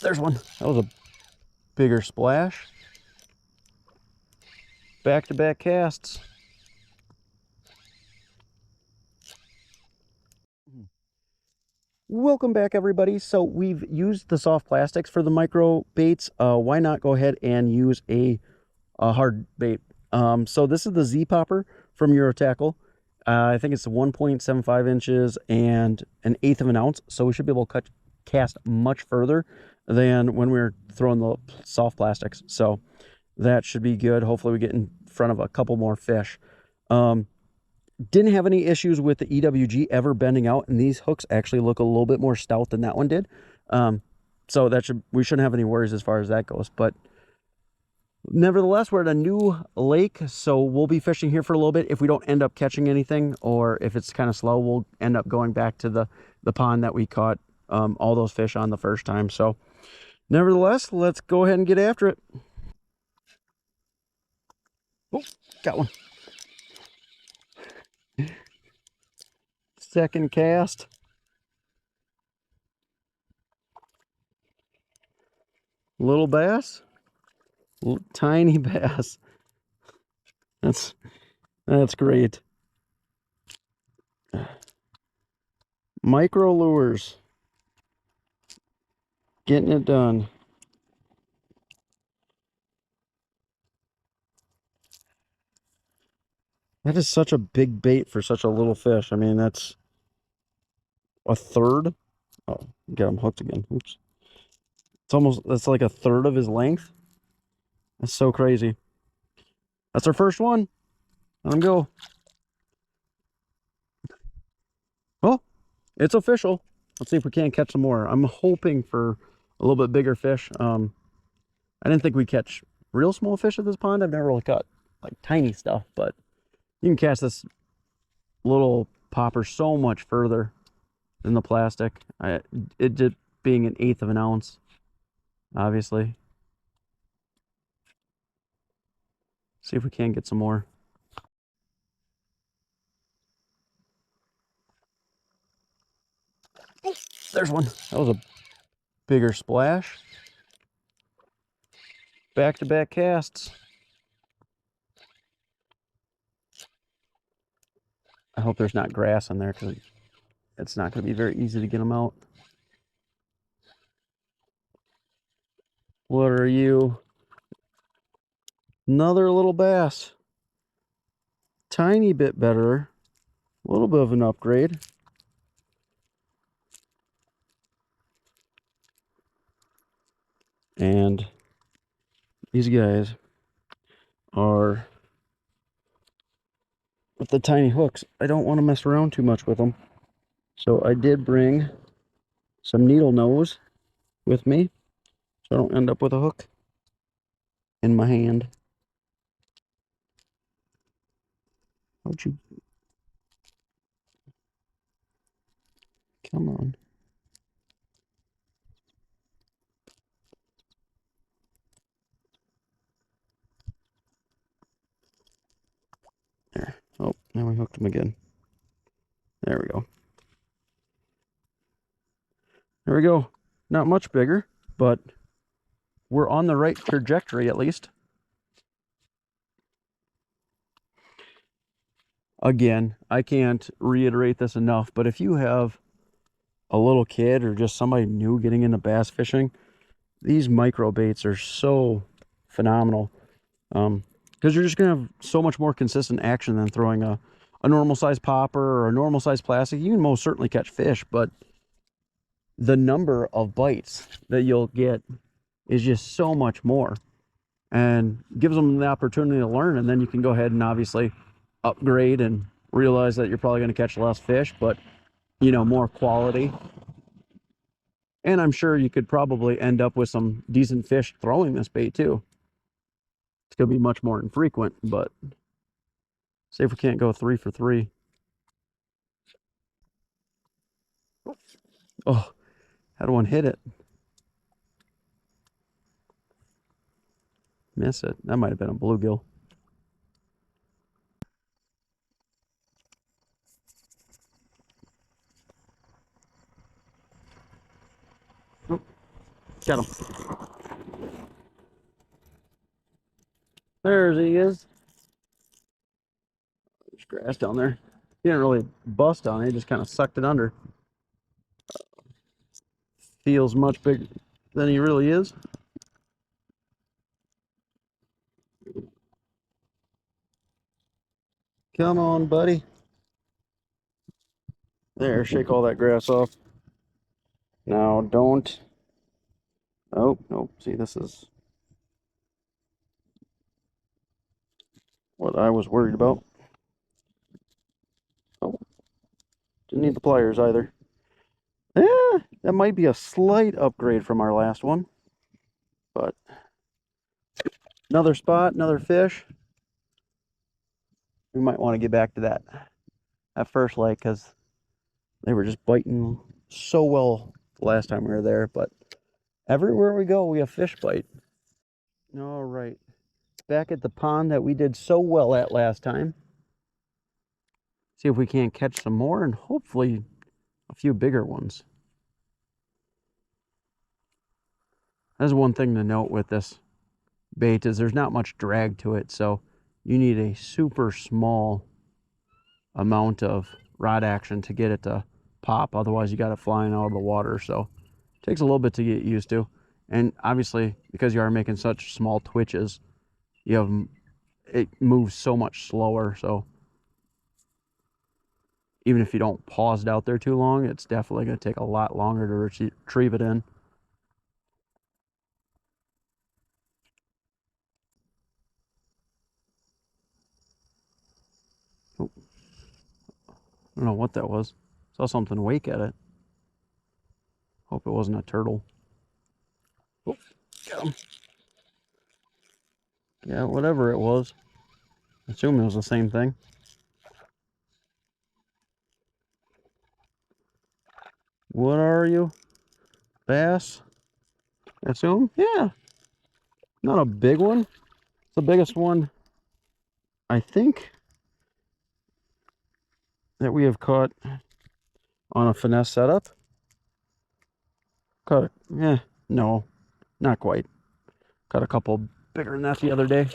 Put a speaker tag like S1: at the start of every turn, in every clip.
S1: there's one. That was a bigger splash. Back-to-back casts. Welcome back, everybody. So we've used the soft plastics for the micro baits. Why not go ahead and use a hard bait? So this is the Z Popper from Eurotackle. I think it's 1.75 inches and 1/8 of an ounce. So we should be able to cast much further than when we were throwing the soft plastics. So that should be good. Hopefully we get in front of a couple more fish. Didn't have any issues with the EWG ever bending out, and these hooks actually look a little bit more stout than that one did. So we shouldn't have any worries as far as that goes. But nevertheless, we're at a new lake, so we'll be fishing here for a little bit. If we don't end up catching anything, or if it's kind of slow, we'll end up going back to the pond that we caught all those fish on the first time. So nevertheless, let's go ahead and get after it. Oh, got one. Second cast. Little bass. Little, tiny bass. That's great. Micro lures. Getting it done. That is such a big bait for such a little fish. I mean, that's a third. Oh, got him hooked again. Oops. That's like a third of his length. That's so crazy. That's our first one. Let him go. Oh, it's official. Let's see if we can't catch some more. I'm hoping for a little bit bigger fish. I didn't think we'd catch real small fish at this pond. I've never really caught like tiny stuff, but you can cast this little popper so much further than the plastic. It did being 1/8 of an ounce, obviously. See if we can get some more. There's one. That was a bigger splash. Back-to-back casts. I hope there's not grass in there because it's not going to be very easy to get them out. What are you? Another little bass. Tiny bit better. A little bit of an upgrade. And these guys are with the tiny hooks. I don't want to mess around too much with them. So I did bring some needle nose with me so I don't end up with a hook in my hand. How'd you? Come on. There. Oh, now we hooked him again. There we go. There we go. Not much bigger, but we're on the right trajectory at least. Again, I can't reiterate this enough, but if you have a little kid or just somebody new getting into bass fishing, these micro baits are so phenomenal. Because you're just going to have so much more consistent action than throwing a normal size popper or a normal size plastic. You can most certainly catch fish, but the number of bites that you'll get is just so much more and gives them the opportunity to learn. And then you can go ahead and obviously upgrade and realize that you're probably going to catch less fish, but you know, more quality. And I'm sure you could probably end up with some decent fish throwing this bait too. It's going to be much more infrequent, but see if we can't go 3 for 3. Oh, had one hit it. Miss it. That might have been a bluegill. Got him. There he is. There's grass down there. He didn't really bust on it, he just kind of sucked it under. Feels much bigger than he really is. Come on, buddy. There, shake all that grass off. Now, don't. Oh, no. See, this is what I was worried about. Oh, didn't need the pliers either. Yeah, that might be a slight upgrade from our last one. But another spot, another fish. We might want to get back to that first lake because they were just biting so well the last time we were there. But everywhere we go, we have fish bite. All right. Back at the pond that we did so well at last time. See if we can't catch some more and hopefully a few bigger ones. That's one thing to note with this bait is there's not much drag to it, so you need a super small amount of rod action to get it to pop. Otherwise, you got it flying out of the water, so it takes a little bit to get used to. And obviously, because you are making such small twitches, you have it moves so much slower. So even if you don't pause it out there too long, it's definitely going to take a lot longer to retrieve it in. Oh, I don't know what that was. Saw something wake at it. Hope it wasn't a turtle. Oh, got him. Yeah, whatever it was. I assume it was the same thing. What are you? Bass? I assume? Yeah. Not a big one. It's the biggest one, I think, that we have caught on a finesse setup. Caught it. Yeah, no, not quite. Caught a couple bigger than that the other day.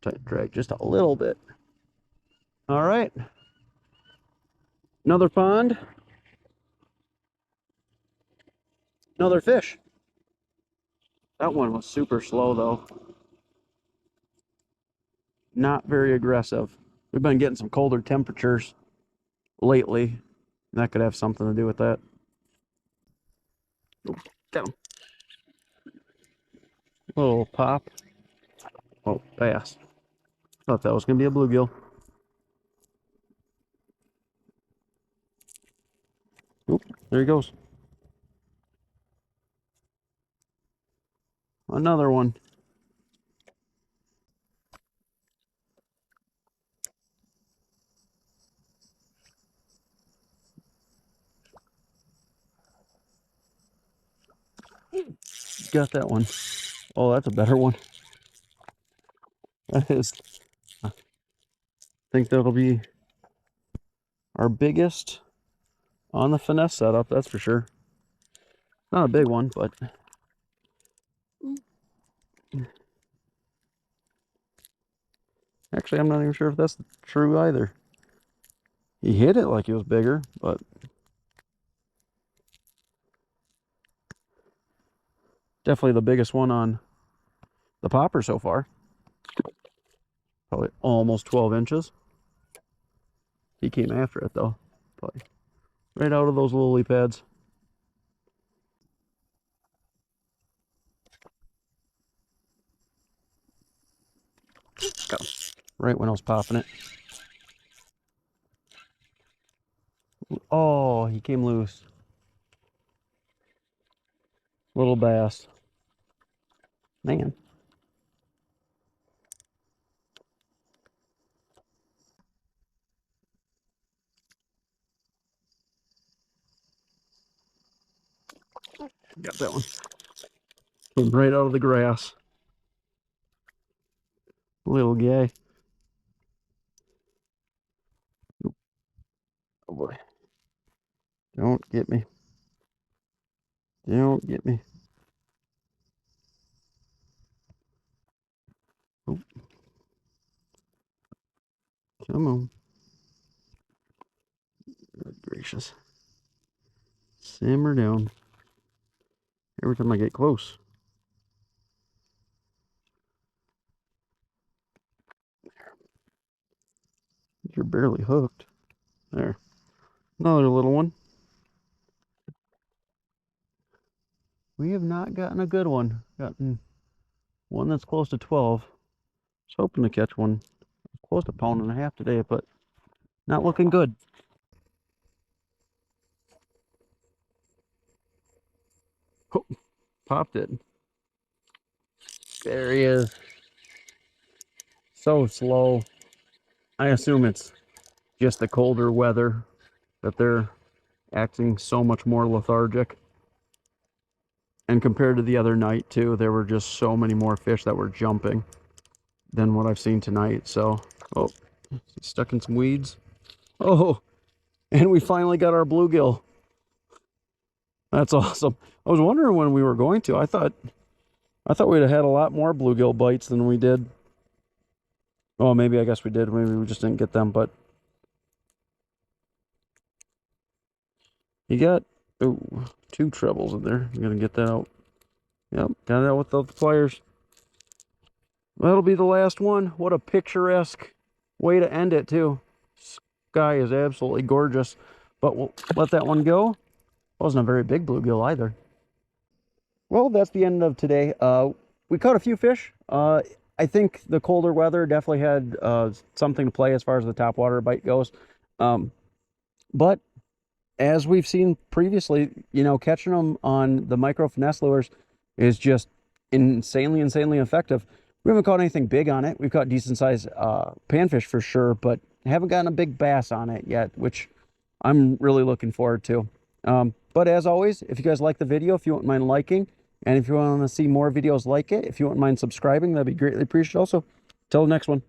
S1: Try to drag just a little bit. All right. Another pond. Another fish. That one was super slow though. Not very aggressive. We've been getting some colder temperatures lately. That could have something to do with that. Oh, got him. Little pop. Oh, bass. Thought that was going to be a bluegill. Oop, there he goes. Another one. Got that one. Oh, that's a better one. That is. I think that'll be our biggest on the finesse setup, that's for sure. Not a big one, but actually, I'm not even sure if that's true either. He hit it like he was bigger, but definitely the biggest one on the popper so far. Probably almost 12 inches. He came after it though, probably right out of those lily pads. Got him. Right when I was popping it. Oh, he came loose. Little bass. Man. Got that one. Came right out of the grass. Little guy. Oh boy. Don't get me. Don't get me. Oh, come on. Good gracious. Simmer down. Every time I get close. You're barely hooked. There. Another little one. We have not gotten a good one. Gotten one that's close to 12. I was hoping to catch one close to 1.5 pounds today, but not looking good. Oh, popped it. There he is. So slow. I assume it's just the colder weather that they're acting so much more lethargic. And compared to the other night too, there were just so many more fish that were jumping than what I've seen tonight. So, oh, stuck in some weeds. Oh, and we finally got our bluegill. That's awesome. I was wondering when we were going to. I thought we'd have had a lot more bluegill bites than we did. Oh, maybe I guess we did. Maybe we just didn't get them, but you got ooh, 2 trebles in there. I'm gonna get that out. Yep, got it out with the pliers. That'll be the last one. What a picturesque way to end it too. Sky is absolutely gorgeous, but we'll let that one go. Wasn't a very big bluegill either. Well, that's the end of today. We caught a few fish. I think the colder weather definitely had something to play as far as the topwater bite goes. But as we've seen previously, you know, catching them on the micro finesse lures is just insanely effective. We haven't caught anything big on it. We've caught decent sized panfish for sure, but haven't gotten a big bass on it yet, which I'm really looking forward to. But as always, if you guys like the video, if you wouldn't mind liking, and if you want to see more videos like it, if you wouldn't mind subscribing, that'd be greatly appreciated also. Till the next one.